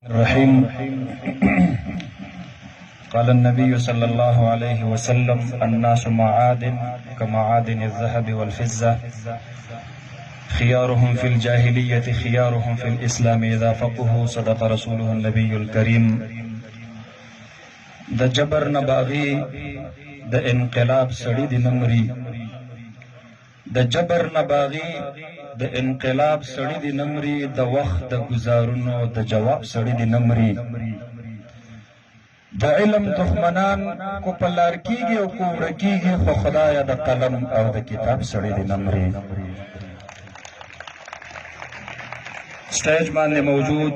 الرحيم. قال النبي صلى الله عليه وسلم: الناس معادن كمعادن الذهب والفضة، خيارهم في الجاهلية خيارهم في الإسلام إذا فقهوا. صدق رسوله النبي الكريم. د جبر نباغي د انقلاب سړی دی نمري، د جبر نباغي د انقلاب سړی دی نمري، د وخت د گزارونو د جواب سړی دی نمري. د علم دښمنان کو پلار کیږي او کو ورکیږي، خو خدایا د قلم او د کتاب سړی دی نمري. سټیج باندې موجود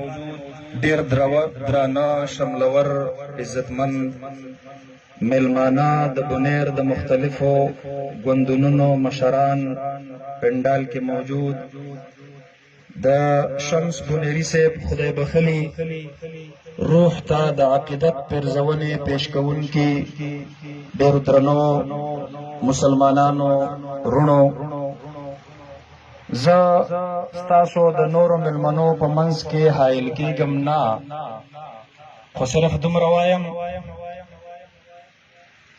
ډیر درانه شملور عزتمن میلمانا د بنیر د مختلفو ګوندونو مشران پنډال کې موجود، د شمس بنیری صاحب خدای بخلی روح ته د عقیدت پرزونې پیش کوونکي ډېر درنو مسلمانانو رونو، زه ستاسو د نورو میلمنو په منځ کې حایل کېږم نه، خو صرف دومره وایم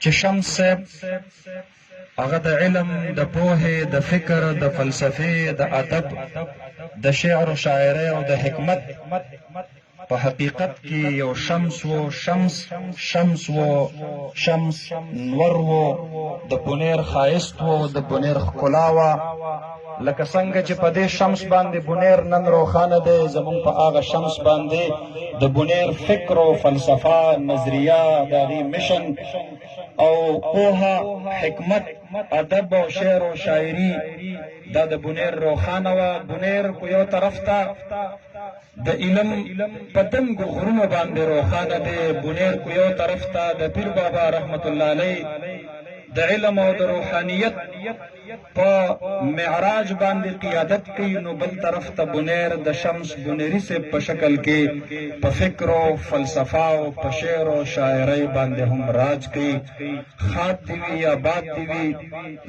چې شمس صاحب هغه د علم، د پوهې، د فکر، د فلسفې، د ادب، د شعر و شاعرۍ او د حکمت په حقیقت کې یو شمس و، شمس نور و، د بنیر ښایست و، د بنیر ښکلا وه. لکه څنګه چې په دې شمس باندې بنیر نن روښانه دی، زمونږ په هغه شمس باندې د بنیر فکر و فلسفه، نظریه، د هغې مشن او پوهه، حکمت، ادب او شعر و شاعري دا د بنیر روښانه وه. بنیر کو یو طرف ته د علم په دنګو غرونو باندې روښانه دی، بنیر کو یو طرف ته د پیر بابا رحمت الله علیه د علم او د روحانیت په معراج باندې قیادت کوي، نو بل طرف ته بنیر د شمس بنیری صاحب په شکل کې په فکر او فلسفه او په شعر او شاعرۍ باندې هم راج کوي. خاد دی وي یا باد دی وي،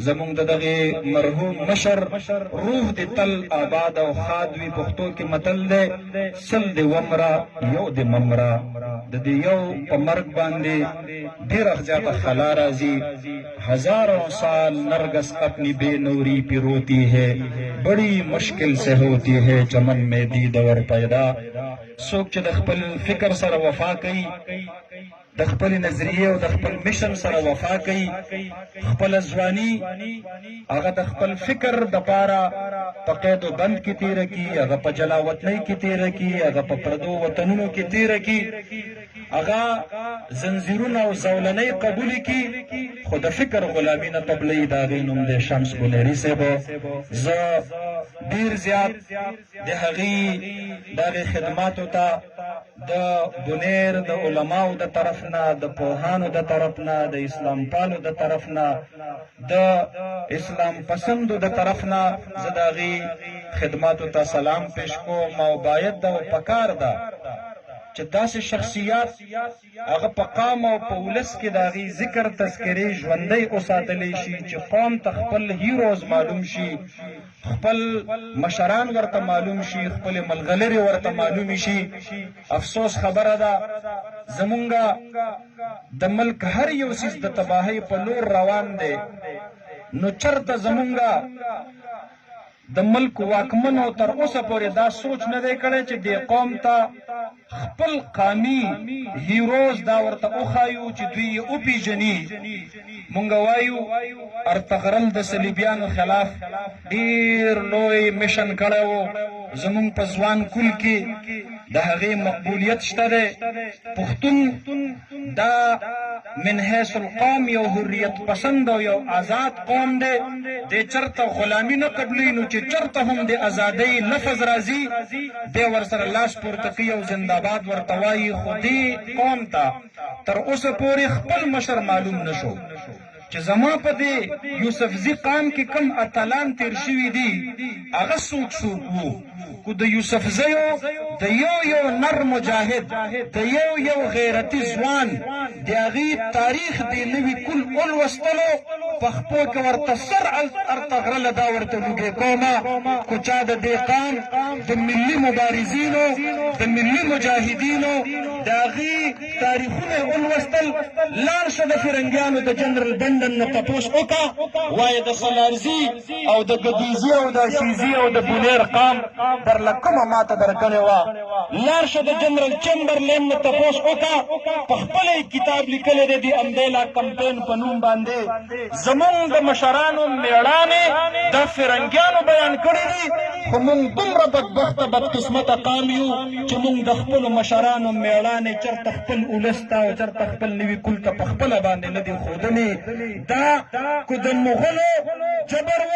زمونږ د دغې مرحوم مشر روح دی تل آباد او خاد وي. پښتو کې متل دی: سل دی ومره یو دی ممره. د دې یو په مرګ باندې ډېره زیاته خلا راځي. हजारों साल नरगस अपनी बेनूरी पे रोती है, बड़ी मुश्किल से होती है चमन में दीद और पैदा. څوک چې د خپل فکر سره وفا کوي، د خپل نظریه او د خپل مشن سره وفا کوي، خپل ځواني هغه د خپل فکر دپاره په قید و بند کې تیره کي، هغه په جلا وطنۍ کې تیره کي، هغه په پردو وطنونو کې تیره کي، هغه زنځیرونه او زولنۍ قبولې کي، خو د فکر غلامي نه قبلوي. د هغې نوم دی شمس بنیری صاحب. زه ډېر زیات د هغې خدماتو ته د بنیر د علماو د طرف نه، د پوهانو د طرف نه، د اسلام پالو د طرف نه، د اسلام پسندو د طرف نه زه د هغې خدماتو ته سلام پیش کوم. او باید دا پکار ده چې داسې شخصیات هغه په قام او په ولس کې د هغې ذکر تذکرې ژوندی وساتلی شي، چې قوم ته خپل هیروز معلوم شي، خپل مشران ورته معلوم شي، خپل ملغلرې ورته معلوم شي. افسوس خبره ده زمونږه د ملک هر یو څیز د تباهۍ په لور روان دی، نو چرته زمونږه د ملک واکمنو تر اوسه پورې دا سوچ نه دی کړی چې دې قوم ته خپل قامي هیروز دا ورته وښایو چې دوی یې وپېژني. مونږ وایو ارتغرل د صلیبیانو خلاف ډېر لوی مشن کړی و، زمونږ په ځوان کل کې د هغې مقبولیت شته دی. پښتون دا من حیث القوم یو حریت پسند او یو آزاد قوم دی، دی چرته غلامي نه قبلوي. نو چې چرته هم د ازادۍ لفظ راځي دی ورسره لاس پورته کوي او زنده‌باد ورته وایي. خو دې قوم ته تر اوسه پورې خپل مشر معلوم نه شو چې زما په دې یوسفزي قام کې کوم اتلان تیر شوي دي، هغه څوک وو. کو د یوسفزیو د یو نر مجاهد، د یو غیرتي ځوان د هغې تاریخ دې نوي کل ولوستلو، پخپو کې ورته سر ارتغرله دا ورته لوګې کومه خو چا د دې قام د ملي مبارزینو د ملي مجاهدینو د هغې تاریخونه یې ولوستل لاړ شه د فرنګیانو د جنرال بنډن نه تپوس وکړه وایې د سلارزي او د ګدیزي او د شیزي او د بونیر قام درله کومه ماته درکړې وه لاړ شه د جنرال چمبرلین نه تپوس وکړه په خپله یې کتاب لیکلی دی د امبیلا کمپین په نوم باندې زمونږ د مشرانو مېړانې د فرنګیانو بیان کړي دي خو مونږ دومره بدبخته بدقسمته قام یو چې مونږ د خپلو مشرانو مېړانې چېرته خپل اولس ته او چېرته خپل نوي کل ته په خپله باندې نه دي ښودلې دا که د مغلو جبر و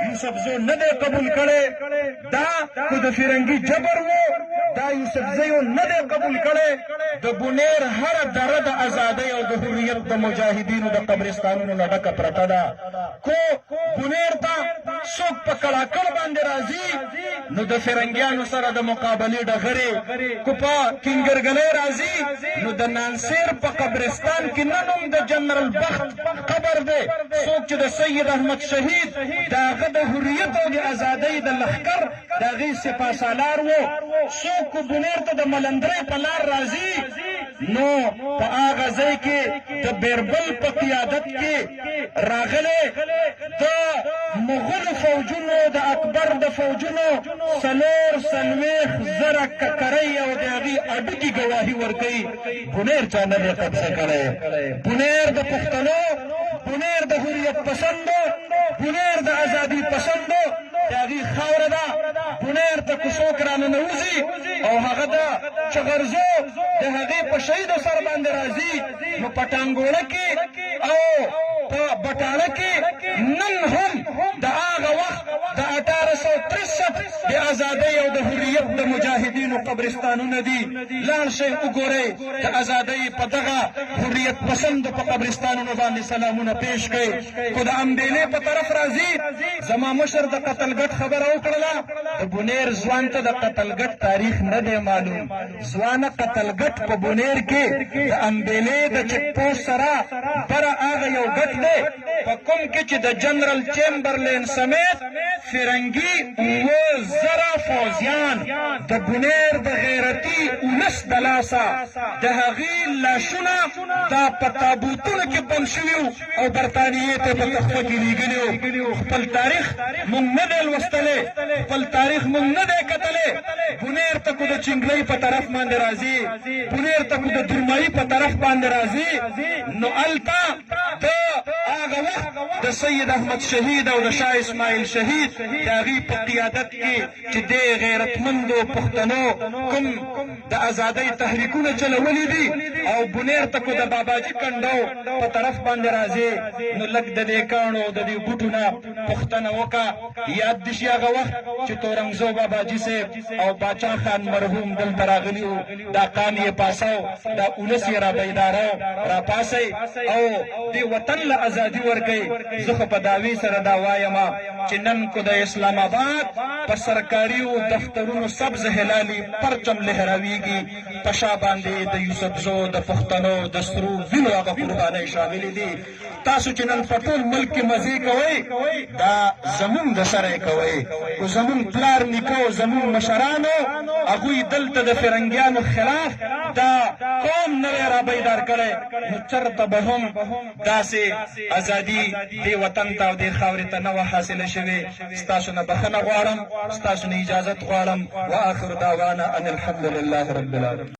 یوسفزو نه دی قبول کړی دا که د فرنګي جبر و دا یوسفزیو نه دی قبول کړی د بونیر هره دره د ازادۍ او د حریت د مجاهدینو د قبرستانونو نه ډکه پرته ده کو بونیر ته څوک په کړاکړ باندې راځي نو د فرنګیانو سره د مقابلې ډغرې کو په کنګرګلۍ راځي نو د نانسیر په قبرستان کې نن هم د جنرال بخت قبر دی څوک چې د سید احمد شهید د هغه د حریت او د ازادۍ د لښکر د هغې سپاسالار و څوک بونیر ته د ملندرۍ په لار راځي نو په هغه ځای کې د بیربل په قیادت کې راغلی د مغلو فوجونو د اکبر د فوجونو 440 زره ککرۍ او د هغې اډوکي ګواهي ورکوي بونیر چا نه دی قبضه کړی بونیر د پښتنو بونیر د حریت پسندو بونیر د ازادي پسندو د هغې خاوره ده بونیر ته که څوک راننوځي او هغه د چغرزو د هغې په شهیدو سر باندې راځي نو په ټانګوړه کې او په بټاړه کې نن هم د هغه وخت د 1863 د ازادۍ او د حریت د مجاهدینو قبرستانونه دي لاړ شئ وګورئ د ازادۍ په دغه حریت پسندو په قبرستانونو باندې سلامونه پیش کړئ خو د امبیلې په طرف راځي زما مشر د قتلګټ خبره وکړله د بونیر ځوان ته د قتلګټ تاریخ نه دی معلوم ځوانه قتلګټ په بونیر کې د امبیلې د چک پوسټ سره بره هغه یو ګټ دی په کوم کې چې د جنرال چمبرلین سمیت فرنګي 7,000 فوجیان د بونیر د غیرتي اولس د لاسه د هغې لاشونه دا په تابوتونو کې بند شوي او برطانیې ته په تحفه کې لیږلي خپل تاریخ موږ نه دی لوستلی خپل تاریخ موږ نه دی کتلی بونیر ته کو د چنګلۍ په طرف باندې راځي بونیر ته کو د درمایي په طرف باندې راځي نو هلته د هغه وخت د سید احمد شهید او د شاه اسماعیل شهید د هغې په قیادت کې چې دې غیرتمندو پښتنو کوم د ازادۍ تحریکونه چلولي دي او بونیر ته کو د باباجي کنډو په طرف باندې راځي نو لږ د دې کاڼو د دې بوټو نه پوښتنه وکړه یاد دي شي هغه وخت چې تورنګزو باباجي صاحب او باچا خان مرحوم دلته راغلي وو دا قام یې پاسو دا اولس یې رابیداره راپاسئ او دې وطن له ازادي ورکوئ زه خو په دعوې سره دا وایم چې نن کو د اسلام آباد په سرکاري دفترونو سبز هلالي پرچم لهراویږي په شا باندې د یوسفزو د پښتنو د سرو وینو هغه قربانۍ شاملې دي تاسو چې نن په ټول ملک کې مزې کوئ دا زمونږ د سره یې کوئ خو زمونږ پلار نیکه او زمونږ مشرانو هغوی دلته د فرنګیانو خلاف دا قوم نه دی رابیدار کړی نو چېرته به هم داسې ازادي دې وطن ته او دې خاورې ته نه وه حاصله شوې ستاسو نه بخښنه غواړم ستاسو نه اجازت غواړم واخر دعوانا ان الحمد لله رب العالمین